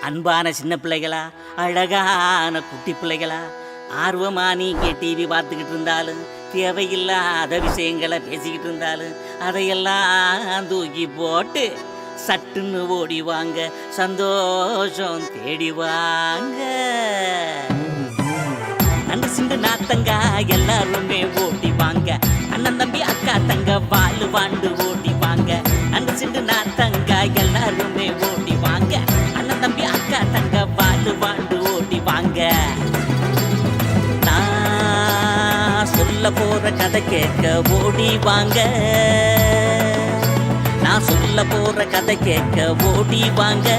அன்பான சின்ன பிள்ளைகளா, அழகான குட்டி பிள்ளைகளா, ஆர்வமா நீங்க டிவி பார்த்துக்கிட்டு இருந்தாலும், தேவையில்லாத விஷயங்களை பேசிக்கிட்டு இருந்தாலும், அதையெல்லாம் தூக்கி போட்டு சட்டுன்னு ஓடி வாங்க, சந்தோஷம் தேடி வாங்க. அண்ணன் சின்ன நாத்தங்க எல்லாருமே ஓடி வாங்க, அண்ணன் தம்பி அக்கா தங்க வாழு வாண்டு ஓடி வாங்க. அண்ணன் சின்ன நாத்தங்க எல்லாருமே ஓடி வாங்க, அண்ணன் தம்பி அக்கா தங்க வாழு வாண்டு ஓடி வாங்க. நான் சொல்ல போற கதை கேட்க ஓடி வாங்க, நான் சொல்ல போற கதை கேட்க ஓடி வாங்க.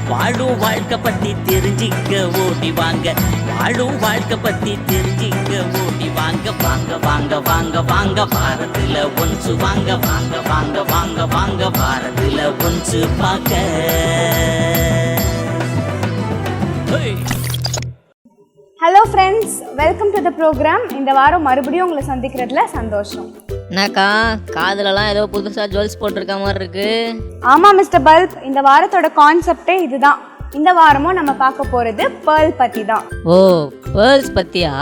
வாழும் வாழ்க்கை பத்தி தெரிஞ்சிக்க ஓடி வாங்க, வாழும் வாழ்க்கை பத்தி தெரிஞ்சிக்க ஓடி வாங்க. வாங்க வாங்க வாங்க வாங்க வாரத்துல ஒன்று வாங்க, வாங்க வாங்க வாங்க வாங்க வாரத்துல ஒன்று பார்க்க. Hello friends, welcome to the programme. இந்த வாரம் மறுபடியும் உங்களை சந்திக்கிறதுல சந்தோஷம். என்னக்கா காதுலலாம் ஏதோ புதுசாக ஜுவல்ஸ் போட்டிருக்க மாதிரி இருக்கு? ஆமாம் மிஸ்டர் பல்ப், இந்த வாரத்தோட கான்செப்டே இதுதான். இந்த வாரமும் நம்ம பார்க்க போகிறது பேர்ல் பற்றி தான். ஓ, பேர்ல்ஸ் பற்றியா?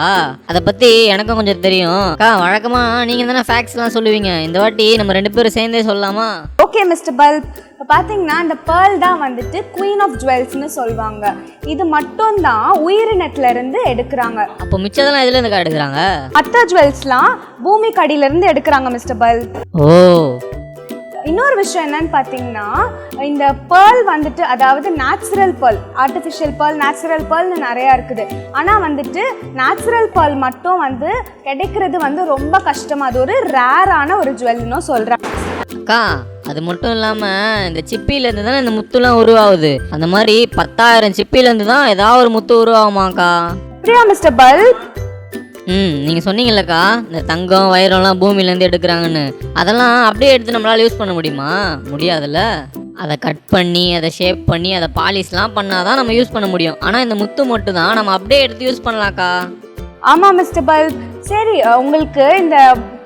அதை பற்றி எனக்கும் கொஞ்சம் தெரியும் அக்கா. வழக்கமாக நீங்கள் தானே ஃபேக்ட்ஸ்லாம் சொல்லுவீங்க, இந்த வாட்டி நம்ம 2 பேரும் சேர்ந்தே சொல்லலாமா? ஓகே மிஸ்டர் பல்ப், இப்போ பார்த்தீங்கன்னா இந்த பேர்ல் தான் வந்துட்டு குயின் ஆஃப் ஜுவல்ஸ்னு சொல்லுவாங்க. இது மட்டும்தான் உயிரினத்துலேருந்து எடுக்கிறாங்க. அப்போ மிச்சதெல்லாம் எதுலேருந்து எடுக்கிறாங்க? மற்ற ஜுவல்ஸ்லாம் பூமி கடியிலேருந்து எடுக்கிறாங்க மிஸ்டர் பல்ப். ஓ, இன்னொரு விஷயம் என்னன்னு பார்த்தீங்கன்னா, இந்த பேர்ல் வந்துட்டு, அதாவது natural pearl, artificial pearl, natural பேர்ல்னு நிறையா இருக்குது. ஆனால் வந்துட்டு நேச்சுரல் பேர்ல் மட்டும் வந்து கிடைக்கிறது வந்து ரொம்ப கஷ்டம். அது ஒரு ரேரான ஒரு ஜுவல்னு சொல்கிறாங்க. அக்கா அது மட்டும் இல்லாமல் இந்த சிப்பிலேருந்து தானே இந்த முத்துலாம் உருவாகுது. அந்த மாதிரி 10,000 சிப்பிலேருந்து தான் ஏதாவது ஒரு முத்து உருவாகுமாக்கா? அப்படியா மிஸ்டர் பல்ப்? நீங்கள் சொன்னீங்கல்லக்கா, இந்த தங்கம் வைரம்லாம் பூமியிலேருந்து எடுக்கிறாங்கன்னு. அதெல்லாம் அப்படியே எடுத்து நம்மளால் யூஸ் பண்ண முடியுமா? முடியாதுல்ல. அதை கட் பண்ணி, அதை ஷேப் பண்ணி, அதை பாலிஷ்லாம் பண்ணாதான் நம்ம யூஸ் பண்ண முடியும். ஆனால் இந்த முத்து மட்டும் தான் நம்ம அப்படியே எடுத்து யூஸ் பண்ணலாம்க்கா. ஆமாம் மிஸ்டர் பல்ப். சரி, உங்களுக்கு இந்த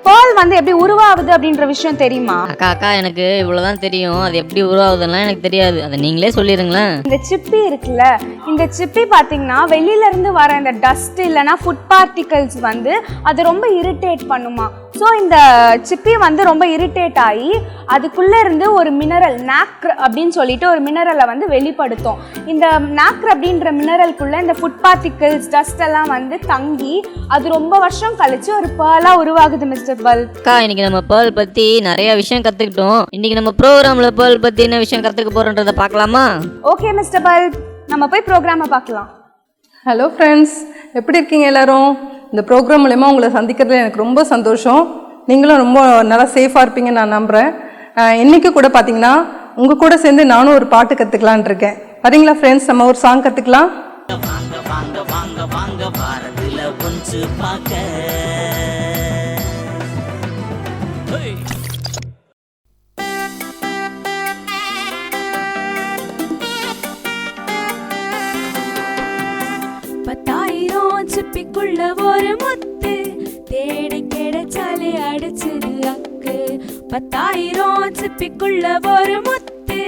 பேர்ல் வந்து எப்படி உருவாகுது அப்படின்ற விஷயம் தெரியுமா? அக்கா எனக்கு இவ்வளோதான் தெரியும். அது எப்படி உருவாகுதுன்னா எனக்கு தெரியாது. அதை நீங்களே சொல்லிடுங்களேன். இந்த சிப்பி இருக்குல்ல, இந்த சிப்பி பார்த்தீங்கன்னா வெளியிலேருந்து வர இந்த டஸ்ட் இல்லைனா ஃபுட் பார்ட்டிகல்ஸ் வந்து அது ரொம்ப இரிட்டேட் பண்ணுமா. ஸோ இந்த சிப்பி வந்து ரொம்ப இரிட்டேட் ஆகி அதுக்குள்ளே இருந்து ஒரு மினரல் நாக்ர் அப்படின்னு சொல்லிட்டு ஒரு மினரலை வந்து வெளிப்படுத்தும். இந்த நாக்ர் அப்படின்ற மினரலுக்குள்ளே இந்த ஃபுட் பார்ட்டிகல்ஸ் டஸ்ட் எல்லாம் வந்து தங்கி அது ரொம்ப வருஷம் கழிச்சு ஒரு பேர்லாக உருவாகுது மிஸ்டர் பல்ப். அக்கா, இன்னைக்கு நம்ம பேர்ல் பற்றி நிறைய விஷயம் கற்றுக்கிட்டோம். இன்னைக்கு நம்ம ப்ரோக்ராமில் பேர்ல் பற்றி என்ன விஷயம் கற்றுக்க போகிறோன்றதை பார்க்கலாமா? ஓகே மிஸ்டர் பல்ப், நம்ம போய் ப்ரோக்ராமை பார்க்கலாம். ஹலோ ஃப்ரெண்ட்ஸ், எப்படி இருக்கீங்க எல்லோரும்? இந்த ப்ரோக்ராம் மூலமா உங்களை சந்திக்கிறதுல எனக்கு ரொம்ப சந்தோஷம். நீங்களும் ரொம்ப நல்லா சேஃபாக இருப்பீங்கன்னு நான் நம்புகிறேன். இன்றைக்கி கூட பார்த்தீங்கன்னா உங்கள் கூட சேர்ந்து நானும் ஒரு பாட்டு கற்றுக்கலான் இருக்கேன். வரீங்களா ஃப்ரெண்ட்ஸ், நம்ம ஒரு சாங் கற்றுக்கலாம். வாங்க வாங்க வாங்க வாங்க வாரத்துல ஒன்று பார்க்க. சிப்பிக்குள்ள ஒரு முத்து தேடி கிடைச்சாலே அடிச்சது அக்கு. 10,000 சிப்பிக்குள்ள ஒரு முத்து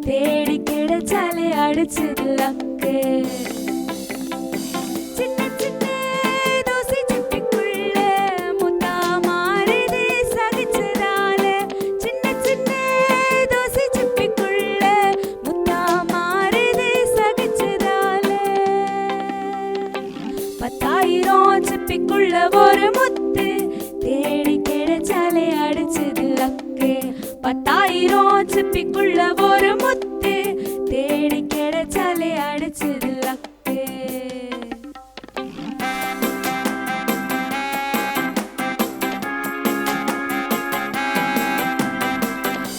தேடி கிடைச்சாலே அடிச்சது அக்கு. சின்ன சின்ன தூசி சிப்பிக்குள்ள முத்தா மாறுது சகிச்சதால. சின்ன சின்ன தூசி சிப்பிக்குள்ள முத்தா மாறுது சகிச்சதால. 10,000 சிப்பிக்குள்ள ஒரு முத்து தேடி கிடைச்சாலே அடிச்சது அக்கு. 10,000 சிப்பிக்குள்ள ஒரு முத்து தேடி கிடைச்சாலே அடிச்சது அக்கு.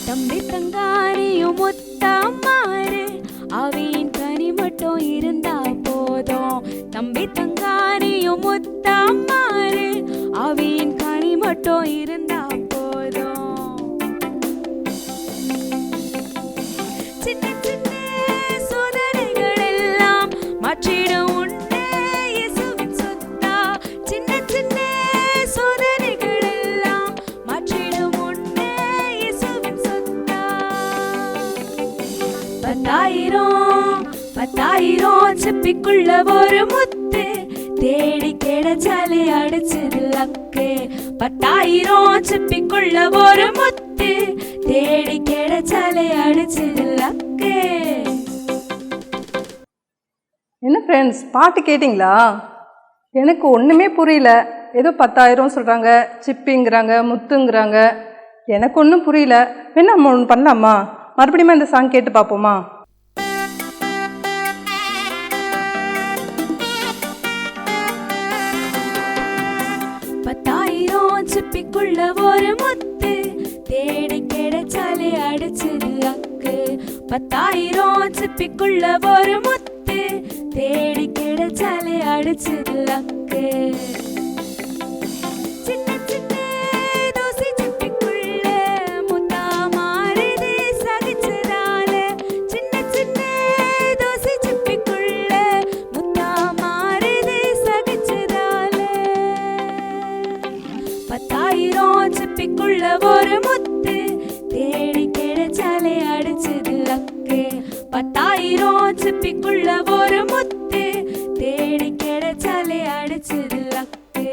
தம்பி தங்காரியும் முத்தா மாறு, அவியின் கனி மட்டும் இருந்தா போதும். தம்பி தங்காரியும் முத்தா மாறு, அவியின் கனி மட்டும் இருந்தா போதும். சின்ன சின்ன சோதனைகள் எல்லாம் மாற்றிடும் உன்னை இயேசுவின் சொத்தா. சின்ன சின்ன சோதனைகள் எல்லாம் மாற்றிடும் உன்னை 10,000 சிப்பிக்குள்ள ஒரு முத்து தேடி கிடைச்சாலே அடிச்சது லக்கு. 10,000 சிப்பிக்குள்ள ஒரு முத்து தேடி கிடைச்சாலே அடிச்சது லக்கு. என்ன ஃப்ரெண்ட்ஸ், பாட்டு கேட்டிங்களா? எனக்கு ஒன்றுமே புரியல. ஏதோ 10,000 சொல்கிறாங்க, சிப்பிங்கிறாங்க, முத்துங்கிறாங்க. எனக்கு ஒன்றும் புரியல. வேணா நம்ம ஒன்று பண்ணலாமா? மறுபடியும் இந்த சாங் கேட்டு பார்ப்போமா? சிப்பிக்குள்ள ஒரு முத்து தேடி கிடைச்சாலே அடிச்சது லக்கு. 10,000 சிப்பிக்குள்ள ஒரு முத்து தேடி கிடைச்சாலே அடிச்சது லக்கு. சின்ன சின்ன தோசை சிப்பிக்குள்ள முத்தா மாறுது சகிச்சதால. சின்ன சின்ன தோசை சிப்பிக்குள்ள முத்தா மாறுது சகிச்சதால. 10,000 சிப்பிக்குள்ள ஒரு முத்து தேடி கிடைச்சாலே அடிச்சது லக்கு. 10,000 சிப்பிக்குள்ள ஒரு முத்து தேடி கிடைச்சாலே அடிச்சது லக்கு.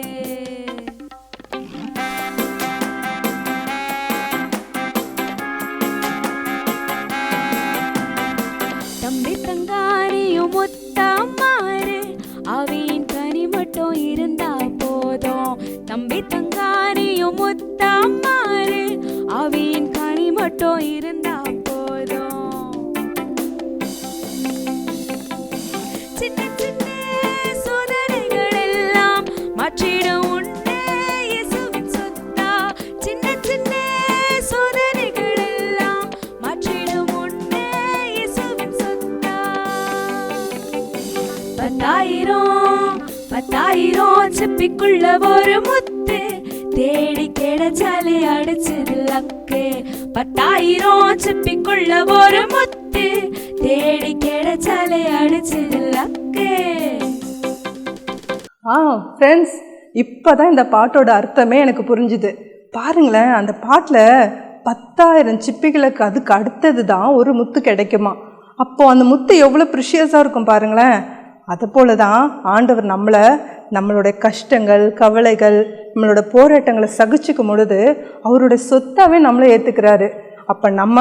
தம்பி தங்காரியும் முத்தா மாறு அவியின் கனி மட்டும் இருந்தா போதும். தம்பி தங்காரியும் முத்தா மாறு அவியின் கனி மட்டும் இருந்தா போதும். சின்ன சின்ன சோதனைகள் எல்லாம் மாற்றிடும் உன்னை இயேசுவின் சொத்தா. சின்ன சின்ன சோதனைகள் எல்லாம் மாற்றிடும் உன்னை இயேசுவின் சொத்தா. 10,000 சிப்பிக்குள்ள ஒரு முத்து தேடி கிடைச்சாலே அடிச்சது லக்கு. 10,000 சிப்பிக்குள்ள ஒரு முத்து தேடி கிடைச்சாலே அடிச்சது லக்கு. ஃப்ரெண்ட்ஸ், இப்போ தான் இந்த பாட்டோட அர்த்தமே எனக்கு புரிஞ்சுது. பாருங்களேன், அந்த பாட்டில் 10,000 சிப்பிகளுக்கு அதுக்கு அடுத்தது தான் ஒரு முத்து கிடைக்குமா. அப்போது அந்த முத்து எவ்வளோ ப்ரிஷியஸாக இருக்கும் பாருங்களேன். அதை போல தான் ஆண்டவர் நம்மளோட கஷ்டங்கள், கவலைகள், நம்மளோட போராட்டங்களை சகிச்சுக்கும் பொழுது அவருடைய சொத்தாவே நம்மளை ஏற்றுக்கிறாரு. அப்போ நம்ம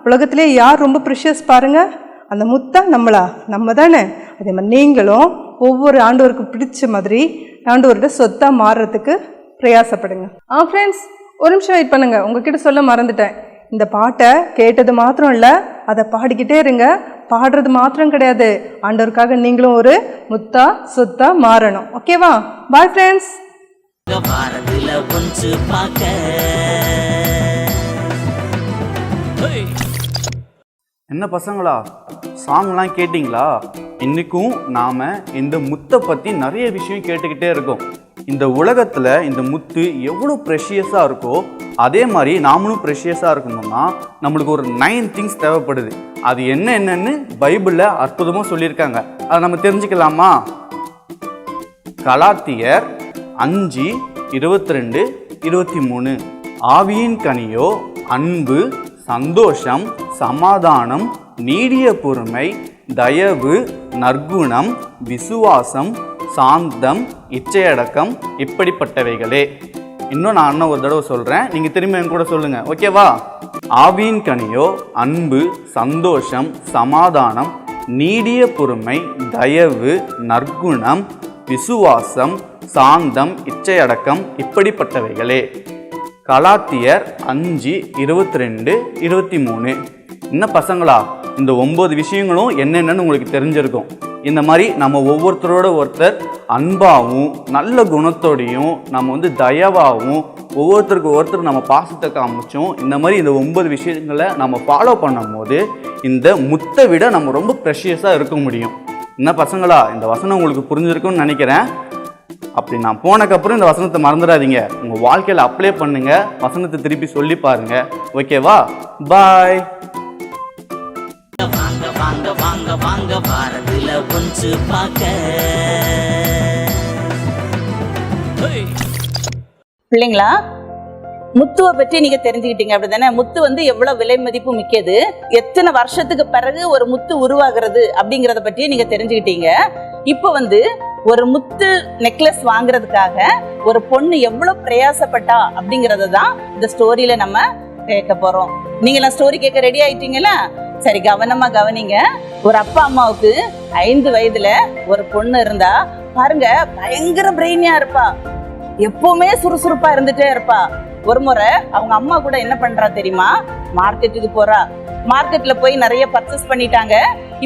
உலகத்திலே யார் ரொம்ப ப்ரிஷியஸ் பாருங்கள்? அந்த முத்தா நம்ம தானே. அதே மாதிரி நீங்களும் ஒவ்வொரு ஆண்டவருக்கு பிடிச்ச மாதிரி ஆண்டவர்கிட்ட சொத்தா மாறுறதுக்கு பிரயாசப்படுங்க. ஃப்ரெண்ட்ஸ், ஒரு நிமிஷம் வெயிட் பண்ணுங்க, உங்ககிட்ட சொல்ல மறந்துட்டேன். இந்த பாட்டை கேட்டது மாத்திரம் இல்லை, அதை பாடிக்கிட்டே இருங்க. பாடுறது மாத்திரம் கிடையாது, ஆண்டவருக்காக நீங்களும் ஒரு முத்தா சொத்தா மாறணும். ஓகேவா? Bye friends. வாரத்துல ஒன்று பார்க்க என்ன பசங்களா, சாங்லாம் கேட்டிங்களா? இன்றைக்கும் நாம் இந்த முத்தை பற்றி நிறைய விஷயம் கேட்டுக்கிட்டே இருக்கோம். இந்த உலகத்தில் இந்த முத்து எவ்வளோ ப்ரெஷியஸாக இருக்கோ அதே மாதிரி நாமளும் ப்ரெஷியஸாக இருக்கணும்னா நம்மளுக்கு ஒரு 9 திங்ஸ் தேவைப்படுது. அது என்னென்னு பைபிளில் அற்புதமாக சொல்லியிருக்காங்க. அதை நம்ம தெரிஞ்சுக்கலாமா? கலாத்தியர் 5:22-23. ஆவியின் கனியோ அன்பு, சந்தோஷம், சமாதானம், நீடிய பொறுமை, தயவு, நற்குணம், விசுவாசம், சாந்தம், இச்சையடக்கம், இப்படிப்பட்டவைகளே. இன்னும் நான் ஒரு தடவை சொல்கிறேன், நீங்கள் திரும்ப என் கூட சொல்லுங்கள். ஓகேவா? ஆவியின் கனியோ அன்பு, சந்தோஷம், சமாதானம், நீடிய பொறுமை, தயவு, நற்குணம், விசுவாசம், சாந்தம், இச்சையடக்கம், இப்படிப்பட்டவைகளே. கலாத்தியர் 5:22-23. என்ன பசங்களா, இந்த 9 விஷயங்களும் என்னென்னு உங்களுக்கு தெரிஞ்சிருக்கும். இந்த மாதிரி நம்ம ஒவ்வொருத்தரோட ஒருத்தர் அன்பாகவும் நல்ல குணத்தோடையும் நம்ம தயவாகவும் ஒவ்வொருத்தருக்கு ஒருத்தர் நம்ம பாசத்தை காமிச்சோம். இந்த மாதிரி இந்த 9 விஷயங்களை நம்ம ஃபாலோ பண்ணும் போது இந்த முத்தை விட நம்ம ரொம்ப ப்ரெஷியஸாக இருக்க முடியும். என்ன பசங்களா, இந்த வசனம் உங்களுக்கு புரிஞ்சிருக்கும்னு நினைக்கிறேன். அப்படி நான் போனக்கப்புறம் இந்த வசனத்தை மறந்துடாதீங்க, உங்கள் வாழ்க்கையில் அப்ளை பண்ணுங்க, வசனத்தை திருப்பி சொல்லி பாருங்க. ஓகேவா? பாய். வாங்க வாங்க வாங்க வாங்க வாரத்துல ஒன்று பார்க்க. பிள்ளைங்களா, முத்துவை பற்றி நீங்க தெரிஞ்சுக்கிட்டீங்க அப்படிதானே? முத்து வந்து எவ்வளவு விலை மதிப்பு மிக்கது, எத்தனை வருஷத்துக்கு பிறகு ஒரு முத்து உருவாகிறது அப்படிங்கறத பற்றி நீங்க தெரிஞ்சுக்கிட்டீங்க. இப்போ வந்து ஒரு முத்து நெக்லஸ் வாங்குறதுக்காக ஒரு பொண்ணு எவ்வளவு பிரயாசப்பட்டா அப்படிங்கறத தான் இந்த ஸ்டோரியில நம்ம கேட்க போறோம். நீங்க எல்லாம் ஸ்டோரி கேட்க ரெடி ஆயிட்டீங்களா? சரி, கவனமா கவனிங்க. ஒரு அப்பா அம்மாவுக்கு 5 வயதுல ஒரு பொண்ணு இருந்தா பாருங்க, பயங்கர பிரெயினியா இருப்பா, எப்பவுமே சுறுசுறுப்பா இருந்துட்டே இருப்பா. ஒரு முறை அவங்க அம்மா கூட என்ன பண்றா தெரியுமா? மார்க்கெட்டுக்கு போறா. மார்க்கெட்ல போய் நிறைய பர்ச்சேஸ் பண்ணிட்டாங்க.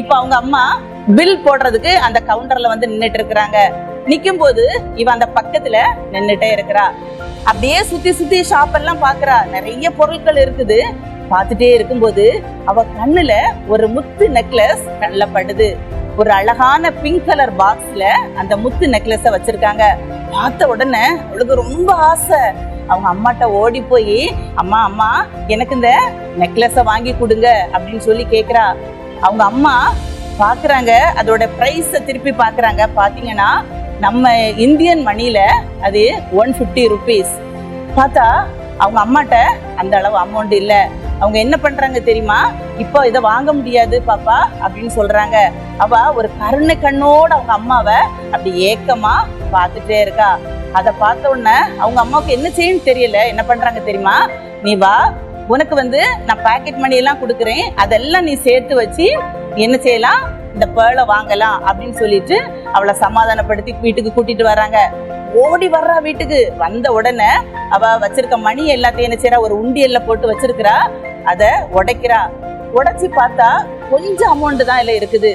இப்ப அவங்க அம்மா பில் போடுறதுக்கு அந்த கவுண்டர்ல வந்து நின்னுட்டு இருக்கிறாங்க. நிக்கும் போது இவ அந்த பக்கத்துல நின்னுட்டே இருக்கிறா. அப்படியே சுத்தி சுத்தி ஷாப் எல்லாம் பாக்குறா, நிறைய பொருட்கள் இருக்குது. பார்த்துட்டே இருக்கும்போது அவ கண்ணுல ஒரு முத்து நெக்லஸ் கண்ணுல படுது. ஒரு அழகான பிங்க் கலர் பாக்ஸ்ல அந்த முத்து நெக்லஸ வச்சிருக்காங்க. பார்த்த உடனே அவளுக்கு ரொம்ப ஆசை. அவங்க அம்மாட்ட ஓடி போய், அம்மா அம்மா எனக்கு இந்த நெக்லஸ வாங்கி கொடுங்க அப்படின்னு சொல்லி கேக்குறா. அவங்க அம்மா பாக்குறாங்க, அதோட பிரைஸ திருப்பி பாக்குறாங்க. பாத்தீங்கன்னா நம்ம இந்தியன் மணில அது 150 ருபீஸ். பார்த்தா அவங்க அம்மாட்ட அந்த அளவு அமௌண்ட் இல்ல. அவங்க என்ன பண்றாங்க தெரியுமா? இப்போ இதை வாங்க முடியாது பாப்பா அப்படின்னு சொல்றாங்க. அவ ஒரு கருணை கண்ணோட அவங்க அம்மாவை அப்படி ஏக்கமா பார்த்துட்டே இருக்கா. அதை பார்த்த உடனே அவங்க அம்மாவுக்கு என்ன செய்யணும்னு தெரியல. என்ன பண்றாங்க தெரியுமா? நீ வா, உனக்கு வந்து நான் பாக்கெட் மணி எல்லாம் கொடுக்குறேன், அதெல்லாம் நீ சேர்த்து வச்சு என்ன செய்யலாம், இந்த பேர்லை வாங்கலாம் அப்படின்னு சொல்லிட்டு அவளை சமாதானப்படுத்தி வீட்டுக்கு கூட்டிட்டு வராங்க. ஓடி வர்றா. வீட்டுக்கு வந்த உடனே அவ வச்சிருக்க மணி எல்லாத்தையும் என்ன செய்யறா, ஒரு உண்டியல்ல போட்டு வச்சிருக்கிறா. அத உடைக்கிறா. உடைச்சு பார்த்தா கொஞ்சம் அமௌண்ட் தான் இல்ல இருக்குது.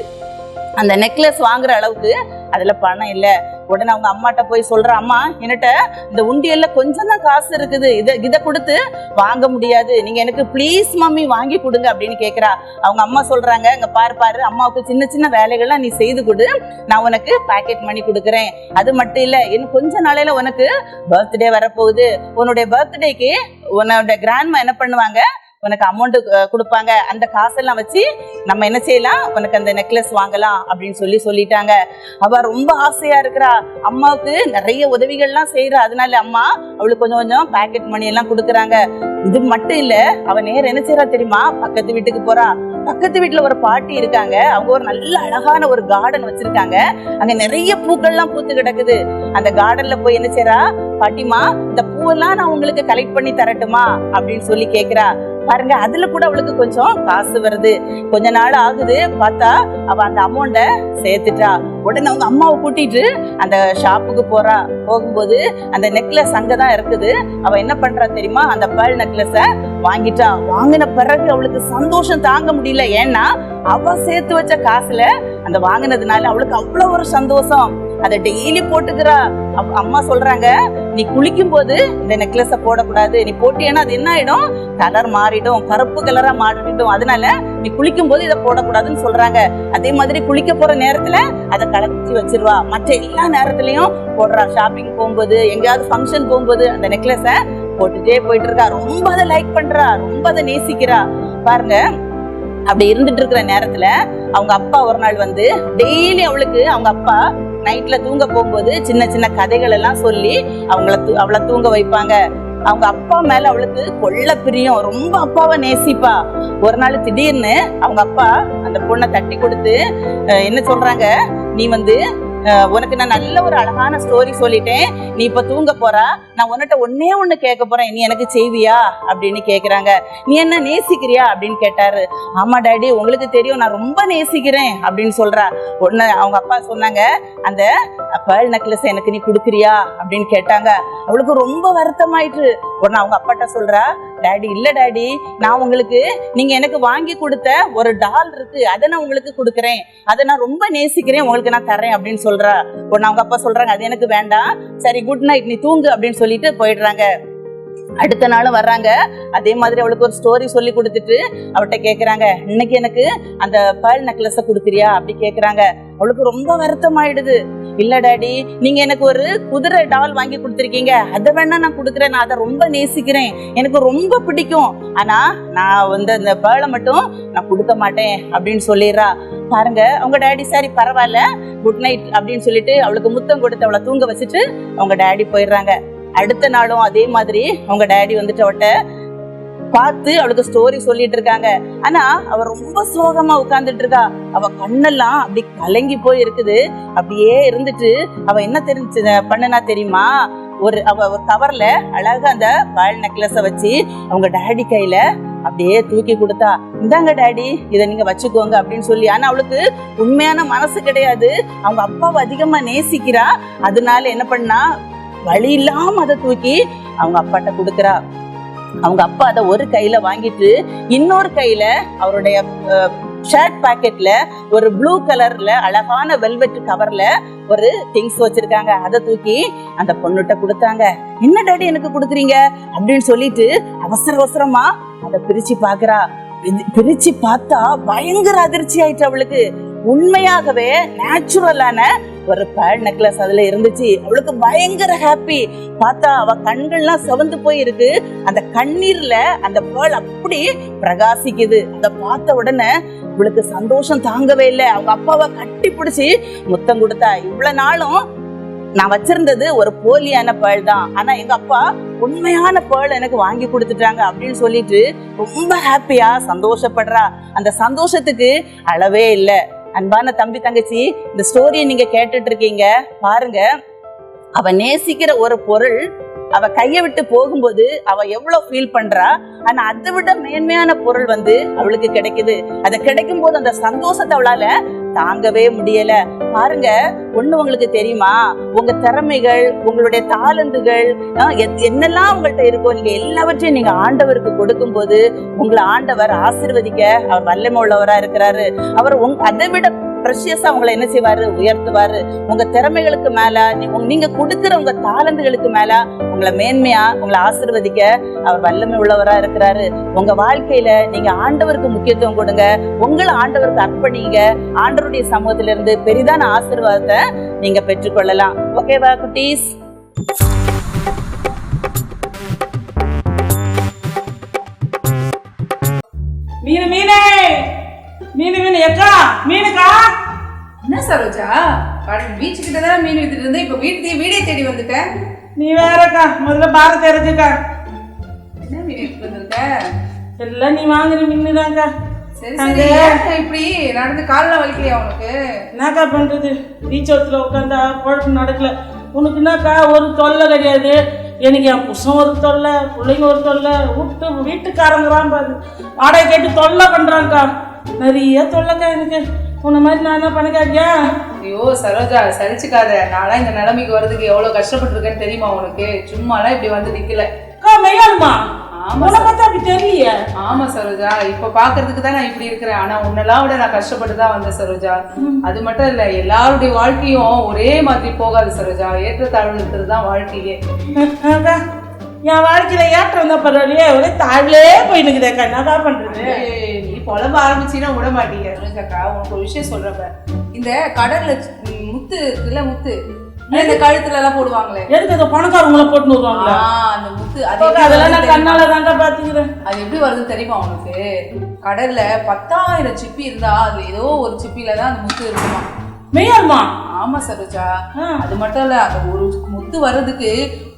அந்த நெக்லஸ் வாங்குற அளவுக்கு அதுல பணம் இல்ல. உடனே அவங்க அம்மாட்ட போய் சொல்ற, அம்மா என்கிட்ட இந்த உண்டியல்ல கொஞ்சம் தான் காசு இருக்குது, இதை கொடுத்து வாங்க முடியாது, நீங்க எனக்கு ப்ளீஸ் மம்மி வாங்கி கொடுங்க அப்படின்னு கேக்குறா. அவங்க அம்மா சொல்றாங்க, இங்க பாரு அம்மாவுக்கு சின்ன சின்ன வேலைகள்லாம் நீ செய்து கொடு, நான் உனக்கு பாக்கெட் மணி கொடுக்குறேன். அது மட்டும் இல்ல, இன்னும் கொஞ்ச நாளையில உனக்கு பர்த்டே வரப்போகுது. உன்னுடைய பர்த்டேக்கு உன்னோட கிராண்ட்மா என்ன பண்ணுவாங்க, உனக்கு அமௌண்ட் கொடுப்பாங்க. அந்த காசெல்லாம் வச்சு நம்ம என்ன செய்யலாம், உனக்கு அந்த நெக்லஸ் வாங்கலாம் அப்படின்னு சொல்லிட்டாங்க. அவ ரொம்ப ஆசையா இருக்கிறா. அம்மாவுக்கு நிறைய உதவிகள்லாம் செய்யறா. அதனால அம்மா அவளுக்கு கொஞ்சம் கொஞ்சம் பாக்கெட் மணி எல்லாம் கொடுக்குறாங்க. இது மட்டும் இல்ல, அவ நேரம் என்ன செய்யறா தெரியுமா? பக்கத்து வீட்டுக்கு போறா. பக்கத்து வீட்டுல ஒரு பாட்டி இருக்காங்க. அவங்க ஒரு நல்ல அழகான ஒரு கார்டன் வச்சிருக்காங்க. அங்க நிறைய பூக்கள்லாம் பூத்து கிடக்குது. அந்த கார்டன்ல போய் என்ன செய்யறா, பாட்டிமா இந்த பூவெல்லாம் நான் உங்களுக்கு கலெக்ட் பண்ணி தரட்டுமா அப்படின்னு சொல்லி கேக்குறா. பாருங்க, அதுல கூட அவளுக்கு கொஞ்சம் காசு வருது. கொஞ்ச நாள் ஆகுது, பார்த்தா அவ அந்த அமௌண்ட சேர்த்துட்டா. உடனே அவங்க அம்மாவை கூட்டிட்டு அந்த ஷாப்புக்கு போறா. போகும்போது அந்த நெக்லஸ் அங்கதான் இருக்குது. அவ என்ன பண்றா தெரியுமா, அந்த பேர்ல் நெக்லஸ வாங்கிட்டா. வாங்கின பிறகு அவளுக்கு சந்தோஷம் தாங்க முடியல. ஏன்னா அவ சேர்த்து வச்ச காசுல அந்த வாங்கினதுனால அவளுக்கு அவ்வளவு ஒரு சந்தோஷம். அதை டெய்லி போட்டுக்கிறா. அம்மா சொல்றாங்க, நீ குளிக்கும் போது இந்த நெக்லஸ போடக்கூடாது, நீ போட்டியன்னா அது என்ன ஆயிடும், கலர் மாறிடும், கருப்பு கலரா மாறிடும், அதனால நீ குளிக்கும் போது இதை போடக்கூடாதுன்னு சொல்றாங்க. அதே மாதிரி குளிக்க போற நேரத்துல அதை கலச்சி வச்சிருவா. மற்ற எல்லா நேரத்திலயும் போடுறா. ஷாப்பிங் போகும்போது, எங்கேயாவது ஃபங்க்ஷன் போகும்போது அந்த நெக்லஸ போட்டுட்டே போயிட்டு இருக்கா. ரொம்ப அதை லைக் பண்றா, ரொம்ப அதை நேசிக்கிறா. பாருங்க, அப்படி இருந்துட்டு இருக்கிற நேரத்துல அவங்க அப்பா ஒரு நாள் வந்து டெய்லி அவளுக்கு அவங்க அப்பா நைட்ல தூங்க போகும்போது சின்ன சின்ன கதைகள் எல்லாம் சொல்லி அவளை தூங்க வைப்பாங்க. அவங்க அப்பா மேல அவளுக்கு கொள்ள பிரியம், ரொம்ப அப்பாவை நேசிப்பா. ஒரு நாள் திடீர்னு அவங்க அப்பா அந்த பொண்ணை தட்டி கொடுத்து என்ன சொல்றாங்க, நீ வந்து உனக்கு நான் நல்ல ஒரு அழகான ஸ்டோரி சொல்லிட்டேன், நீ இப்ப தூங்க போறா, நான் உன்கிட்ட ஒன்னே ஒண்ணு கேட்க போறேன், நீ எனக்கு செய்வியா அப்படின்னு கேக்குறாங்க. நீ என்ன நேசிக்கிறியா அப்படின்னு கேட்டாரு. ஆமா டாடி, உங்களுக்கு தெரியும் நான் ரொம்ப நேசிக்கிறேன் அப்படின்னு சொல்றா. உடனே அவங்க அப்பா சொன்னாங்க, அந்த பேர்ல் நெக்லஸ் எனக்கு நீ கொடுக்குறியா அப்படின்னு கேட்டாங்க. அவளுக்கு ரொம்ப வருத்தமாயிட்டு. உடனே அவங்க அப்பாட்ட சொல்றா, டாடி இல்ல டாடி, நான் உங்களுக்கு நீங்க எனக்கு வாங்கி கொடுத்த ஒரு டால் இருக்கு, அதை நான் உங்களுக்கு கொடுக்குறேன், அதை நான் ரொம்ப நேசிக்கிறேன், உங்களுக்கு நான் தரேன் அப்படின்னு சொல்றா. உடனே அவங்க அப்பா சொல்றாங்க, அது எனக்கு வேண்டாம், சரி குட் நைட், நீ தூங்கு அப்படின்னு சொல்லிட்டு போயிடுறாங்க. அடுத்த நாளும் வர்றாங்க. அதே மாதிரி அவளுக்கு ஒரு ஸ்டோரி சொல்லி கொடுத்துட்டு அவட்ட கேக்குறாங்க, இன்னைக்கு எனக்கு அந்த பேர்ல் நெக்லஸ கொடுக்குறியா அப்படி கேக்குறாங்க. அவளுக்கு ரொம்ப வருத்தம் ஆயிடுது. இல்ல டாடி, நீங்க எனக்கு ஒரு குதிரை டால் வாங்கி கொடுத்துருக்கீங்க, அதை வேணா நான் கொடுக்குறேன், நான் அதை ரொம்ப நேசிக்கிறேன், எனக்கு ரொம்ப பிடிக்கும், ஆனா நான் வந்து அந்த பேர்லை மட்டும் நான் கொடுக்க மாட்டேன் அப்படின்னு சொல்லிடுறா. பாருங்க, அவங்க டாடி சரி பரவாயில்ல குட் நைட் அப்படின்னு சொல்லிட்டு அவளுக்கு முத்தம் கொடுத்து அவளை தூங்க வச்சுட்டு அவங்க டாடி போயிடுறாங்க. அடுத்த நாளும் அதே மாதிரி அவங்க டேடி வந்துட்டு அவட்ட பார்த்து அவளுக்கு ஸ்டோரி சொல்லிட்டு இருக்காங்க. ஆனா அவ ரொம்ப சோகமா உட்கார்ந்துட்டு இருக்கா. அவ கண்ணெல்லாம் அப்படி கலங்கி போய் இருக்குது. அப்படியே இருந்துட்டு அவ என்ன பண்ணுனா தெரியுமா, அவ ஒரு கவர்ல அழகா அந்த பேர்ல் நெக்லஸ வச்சு அவங்க டேடி கையில அப்படியே தூக்கி கொடுத்தா. இந்தாங்க டேடி, இதை நீங்க வச்சுக்கோங்க அப்படின்னு சொல்லி. ஆனா அவளுக்கு உண்மையான மனசு கிடையாது. அவங்க அப்பாவை அதிகமா நேசிக்கிறா. அதனால என்ன பண்ணா, வழி இல்லாம அதை தூக்கி அவங்க அப்பாட்ட கொடுக்கறா. அவங்க அப்பா அதை ஒரு கையில வாங்கிட்டு இன்னொரு கையில அவருடைய ஷர்ட் பாக்கெட்ல ஒரு ப்ளூ கலர்ல அழகான வெல்வெட் கவர்ல ஒரு திங்ஸ் வச்சிருக்காங்க. அதை தூக்கி அந்த பொண்ணுட்ட கொடுத்தாங்க. என்ன டாடி எனக்கு கொடுக்குறீங்க அப்படின்னு சொல்லிட்டு அவசர அவசரமா அதை பிரிச்சு பாக்குறா. பிரிச்சு பார்த்தா பயங்கர அதிர்ச்சி ஆயிட்டு அவளுக்கு. உண்மையாகவே நேச்சுரலான ஒரு பேர்ல் நெக்லஸ் அதுல இருந்துச்சு. அவளுக்கு பயங்கர ஹாப்பி. பார்த்தா அவ கண்கள்லாம் சிவந்து போயிருக்கு. அந்த கண்ணீர்ல அந்த பேர்ல் அப்படி பிரகாசிக்குது. அதை பார்த்த உடனே இவளுக்கு சந்தோஷம் தாங்கவே இல்லை. அவங்க அப்பாவை கட்டி பிடிச்சி முத்தம் கொடுத்தா. இவ்வளவு நாளும் நான் வச்சிருந்தது ஒரு போலியான பேர்ல் தான், ஆனா எங்க அப்பா உண்மையான பேர்ல் எனக்கு வாங்கி கொடுத்துட்டாங்க அப்படின்னு சொல்லிட்டு ரொம்ப ஹாப்பியா சந்தோஷப்படுறா. அந்த சந்தோஷத்துக்கு அளவே இல்லை. அன்பான தம்பி தங்கச்சி, இந்த ஸ்டோரியை நீங்க கேட்டுட்டு இருக்கீங்க பாருங்க. அவ நேசிக்கிற ஒரு பொருள் அவ கையை விட்டு போகும்போது அவ எவ்வளவு ஃபீல் பண்றா. ஆனா அதை விட மேன்மையான பொருள் அவளுக்கு கிடைக்குது. அது கிடைக்கும் போது அந்த சந்தோஷத்தை அவளால தாங்கவே முடியல. பாருங்க, ஒண்ணு உங்களுக்கு தெரியுமா, உங்க திறமைகள், உங்களுடைய தாளந்துகள் என்னெல்லாம் உங்கள்கிட்ட இருக்கோ, நீங்க எல்லாவற்றையும் நீங்க ஆண்டவருக்கு கொடுக்கும் போது உங்களை ஆண்டவர் ஆசீர்வதிக்க அவர் வல்லமை உள்ளவரா இருக்கிறாரு. அவர் அதை விட பிரஷியஸா உங்களை என்ன செய்வாரு, உயர்த்துவாரு. உங்க திறமைகளுக்கு மேல, நீங்க கொடுக்கிற உங்க தாளந்துகளுக்கு மேல உங்களை மேன்மையா உங்களை ஆசீர்வதிக்க அவர் வல்லமை உள்ளவரா இருக்கிறாரு. உங்க வாழ்க்கையில நீங்க ஆண்டவருக்கு முக்கியத்துவம் கொடுங்க. உங்களை ஆண்டவருக்கு அர்ப்பணிங்க. ஆண்டவருடைய சமூகத்திலிருந்து பெரிதான ஆசீர்வாதத்தை நீங்க பெற்றுக்கொள்ளலாம். ஓகேவா குட்டீஸ்? மீனு மீனே, மீனு மீனு எக்கா, மீனுக்கா. என்ன சரோஜா, பீச்சு கிட்ட தான் மீன் வித்துட்டு இருந்தேன், இப்ப வீடே தேடி வந்துட்டேன். நீ வேறக்கா, முதல்ல பாரத்தை இறக்குக்கா. என்ன மீன் எடுத்து வந்திருக்க? எல்லாம் நீ வாங்குற மீன் தான்க்கா. சரி சரி, இப்படி நடந்து காலில் வலிக்கலையா உனக்கு? என்னக்கா பண்றது, பீச்சோத்துல உட்காந்தா பொழப்பு நடக்கல. உனக்கு என்னக்கா ஒரு தொல்லை கிடையாது. எனக்கு என் புருஷன் ஒரு தொல்லை, பிள்ளைங்க ஒரு தொல்லை, வீட்டுக்காரங்கிறான் பாரு, வாடகை கேட்டு தொல்லை பண்றான்க்கா. நிறைய தொல்லைக்கா எனக்கு. உன்ன மாதிரி நான் என்ன பண்ணக்காக்கியா? ஐயோ சரோஜா, சரிச்சுக்காத. நான்லாம் இந்த நிலைமைக்கு வர்றதுக்கு எவ்வளவு கஷ்டப்பட்டுருக்கேன்னு தெரியுமா உனக்கு? சும்மாலாம் இப்படி வந்து நிக்கல. மையாலுமா? பார்த்தா அப்படி தெரியலையே. ஆமா சரோஜா, இப்ப பாக்குறதுக்கு தான் நான் இப்படி இருக்கிறேன். ஆனா உன்னெல்லாம் விட நான் கஷ்டப்பட்டு தான் வந்தேன் சரோஜா. அது மட்டும் இல்ல, எல்லாருடைய வாழ்க்கையும் ஒரே மாதிரி போகாது சரோஜா. ஏற்றத்தாழ்வு இருக்கிறது தான் வாழ்க்கையே. என் வாழ்க்கையில ஏற்றம் தான் பரவாயில்லையே, ஒரே தாழ்வே போயினுக்குதேக்கா. என்னதான் பண்றது? நீ புலம்ப ஆரம்பிச்சீன்னா விட மாட்டீங்க சரோஜாக்கா. உனக்கு ஒரு விஷயம் சொல்றப்ப, இந்த கடல்ல முத்து இருக்குல்ல, முத்து இந்த கழுத்துல எல்லாம் போடுவாங்களே, எதுக்கு அந்த பணக்காரங்களை போட்டு வருவாங்களா? அந்த முத்து அதெல்லாம் நான் கண்ணால தாங்க பாத்துக்கிறேன். அது எப்படி வருதுன்னு தெரியுமா உனக்கு? கடல்ல 10,000 சிப்பி இருந்தா அதுல ஏதோ ஒரு சிப்பில தான் அந்த முத்து இருக்குமா. மெய்யாலுமா? ஆமா சரோஜா. அது மட்டும் இல்ல, அந்த ஒரு முத்து வர்றதுக்கு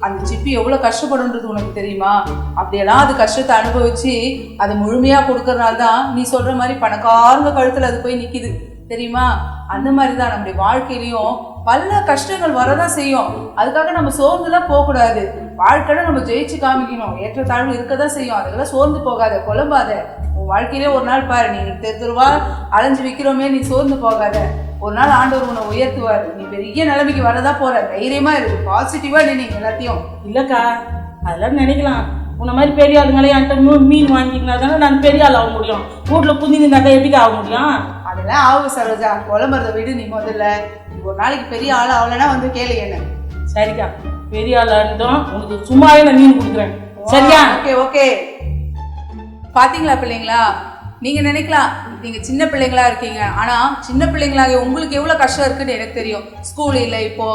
அந்த சிப்பி எவ்வளவு கஷ்டப்படுன்றது உனக்கு தெரியுமா? அப்படியெல்லாம் அது கஷ்டத்தை அனுபவிச்சு அது முழுமையா கொடுக்கறதுனால தான் நீ சொல்ற மாதிரி பணக்காரங்க கழுத்துல அது போய் நிக்குது தெரியுமா? அந்த மாதிரிதான் நம்முடைய வாழ்க்கையிலையும் பல கஷ்டங்கள் வரதான் செய்யும். அதுக்காக நம்ம சோர்ந்துலாம் போகக்கூடாது. வாழ்க்கையில நம்ம ஜெயிச்சு காமிக்கணும். ஏற்றத்தாழ்வு இருக்கதான் செய்யும். அதுக்கெல்லாம் சோர்ந்து போகாத, குழம்பாத. உன் வாழ்க்கையிலே ஒரு நாள் பாரு, நீ தெருவா அலைஞ்சு விற்கிறோமே, நீ சோர்ந்து போகாத. ஒரு நாள் ஆண்டவர் உன்னை உயர்த்துவார். நீ பெரிய நிலைமைக்கு வரதா போற. தைரியமா இருக்கு, பாசிட்டிவா நீங்க எல்லாத்தையும். இல்லக்கா, அதெல்லாம் நினைக்கலாம். உன்ன மாதிரி பெரிய ஆளுங்களே என்கிட்ட மீன் வாங்கிக்கினா தானே நான் பெரிய ஆள் ஆக முடியும். வீட்டுல புந்திருந்தாக்கா எப்படிக்கா ஆக முடியும்? அதெல்லாம் ஆகும் சரோஜா, குழம்புறத விடு. நீ முதல்ல ஒரு நாளைக்கு பெரிய ஆள் ஆகலன்னா வந்து கேளு என்ன. சரிக்கா, பெரிய ஆள் இருந்தோம், உனக்கு சும்மாவே நான் மீன் கொடுக்குறேன். சரியா? Okay okay. பாத்தீங்களா பிள்ளைங்களா, நீங்க நினைக்கலாம் நீங்க சின்ன பிள்ளைங்களா இருக்கீங்க, ஆனா சின்ன பிள்ளைங்களாக உங்களுக்கு எவ்வளவு கஷ்டம் இருக்குன்னு எனக்கு தெரியும். ஸ்கூல் இல்லை, இப்போ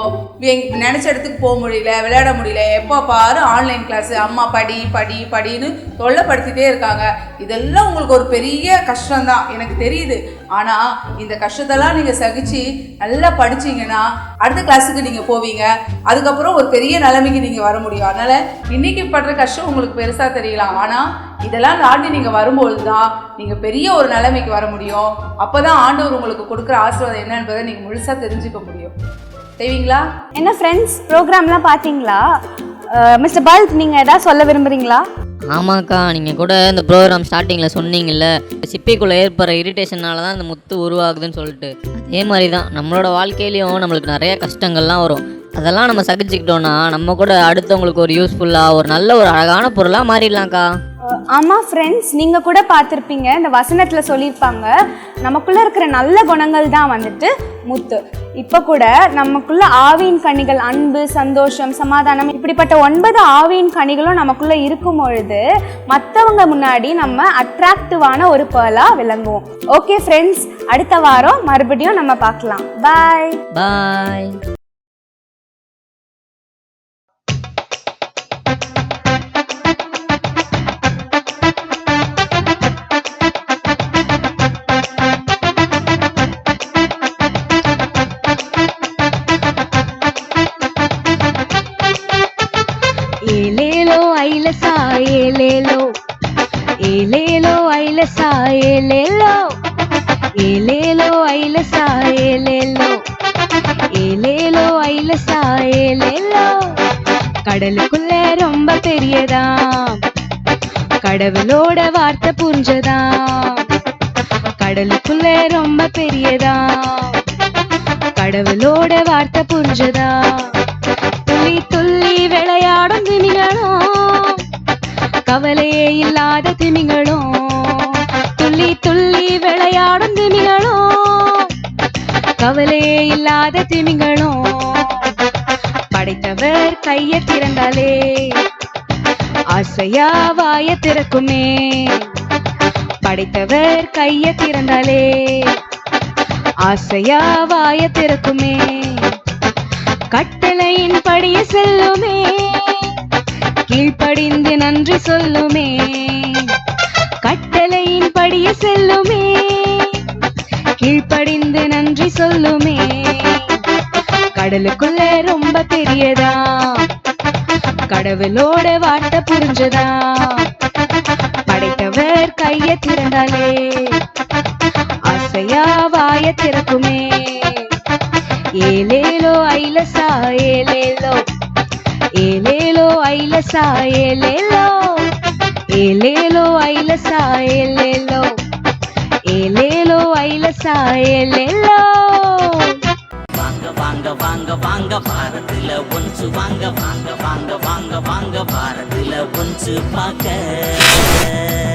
நினைச்ச இடத்துக்கு போக முடியல, விளையாட முடியல, எப்போ பாரு ஆன்லைன் கிளாஸ், அம்மா படி படி படின்னு தொல்லைப்படுத்திட்டே இருக்காங்க. இதெல்லாம் உங்களுக்கு ஒரு பெரிய கஷ்டம்தான் எனக்கு தெரியுது. ஆனால் இந்த கஷ்டத்தெல்லாம் நீங்கள் சகிச்சு நல்லா படிச்சீங்கன்னா அடுத்த கிளாஸுக்கு நீங்கள் போவீங்க. அதுக்கப்புறம் ஒரு பெரிய நிலைமைக்கு நீங்கள் வர முடியும். அதனால் இன்னைக்கு படுற கஷ்டம் உங்களுக்கு பெருசாக தெரியலாம், ஆனால் இதெல்லாம் தாண்டி நீங்கள் வரும்பொழுது தான் நீங்கள் பெரிய ஒரு நிலைமைக்கு வர முடியும். அப்போ தான் ஆண்டவர் உங்களுக்கு கொடுக்குற ஆசீர்வாதம் என்ன என்பதை நீங்கள் முழுசாக தெரிஞ்சுக்க முடியும். செய்வீங்களா? என்ன ஃப்ரெண்ட்ஸ், ப்ரோக்ராம்லாம் பார்த்தீங்களா? மிஸ்டர் பல்த், நீங்கள் எதாவது சொல்ல விரும்புகிறீங்களா? ஆமாக்கா, நீங்கள் கூட இந்த ப்ரோக்ராம் ஸ்டார்டிங்கில் சொன்னீங்கல்ல, சிப்பிக்குள்ளே ஏற்படுற இரிட்டேஷனால தான் இந்த முத்து உருவாகுதுன்னு சொல்லிட்டு. அதே மாதிரி தான் நம்மளோட வாழ்க்கையிலையும் நம்மளுக்கு நிறைய கஷ்டங்கள்லாம் வரும். அதெல்லாம் நம்ம சகிச்சுக்கிட்டோன்னா நம்ம கூட அடுத்தவங்களுக்கு ஒரு யூஸ்ஃபுல்லாக ஒரு நல்ல ஒரு அழகான பொருளாக மாறிடலாம்க்கா. ஆமாம் ஃப்ரெண்ட்ஸ், நீங்கள் கூட பார்த்துருப்பீங்க, இந்த வசனத்தில் சொல்லியிருப்பாங்க, நமக்குள்ளே இருக்கிற நல்ல குணங்கள் தான் வந்துட்டு முத்து. இப்போ கூட நமக்குள்ள ஆவியின் கனிகள் அன்பு, சந்தோஷம், சமாதானம், இப்படிப்பட்ட 9 ஆவியின் கனிகளும் நமக்குள்ளே இருக்கும் பொழுது மற்றவங்க முன்னாடி நம்ம அட்ராக்டிவான ஒரு பேர்லாக விளங்குவோம். ஓகே ஃப்ரெண்ட்ஸ், அடுத்த வாரம் மறுபடியும் நம்ம பார்க்கலாம். பாய் பாய். ఏలేలో ఐలసా ఏలేలో ఏలేలో ఐలసా ఏలేలో ఏలేలో ఐలసా ఏలేలో ఏలేలో ஐலசா ஏலேலோ. கடலுக்குள்ள ரொம்ப பெரியதா, கடவுளோட வார்த்தை புரிஞ்சதா. கடலுக்குள்ள ரொம்ப பெரியதா, கடவுளோட வார்த்தை புரிஞ்சதா. துள்ளி துள்ளி விளையாடும் திமிங்களும், கவலையே இல்லாத திமிங்களும். துள்ளி துள்ளி விளையாடும் திமிங்களும், கவலையே இல்லாத திமிங்களும். படைத்தவர் கையை திறந்தாலே ஆசையா வாய திறக்குமே. படைத்தவர் கையை திறந்தாலே ஆசையா வாய திறக்குமே. கட்டளையின் படிய செல்லுமே, கீழ்ப்படிந்து நன்றி சொல்லுமே. கட்டளையின் படிய செல்லுமே, கீழ்ப்படிந்து நன்றி சொல்லுமே. கடலுக்குள்ள ரொம்ப பெரியதா, கடவுளோட வார்த்தை புரிஞ்சதா. படைத்தவர் கைய திறந்தாலே ஆசையா வாய திறக்குமே. ஏலேலோ ஐலசா ஏலேலோ ஏலேலோ ஐலசா ஏலேலோ ஏலேலோ ஐலசா ஏலேலோ ஏலேலோ ஐலசா ஏலேலோ. வாங்க வாங்க வாங்க வாங்க வாரத்துல ஒன்று வாங்க வாங்க வாங்க வாங்க வாங்க வாரத்துல ஒன்று பார்க்க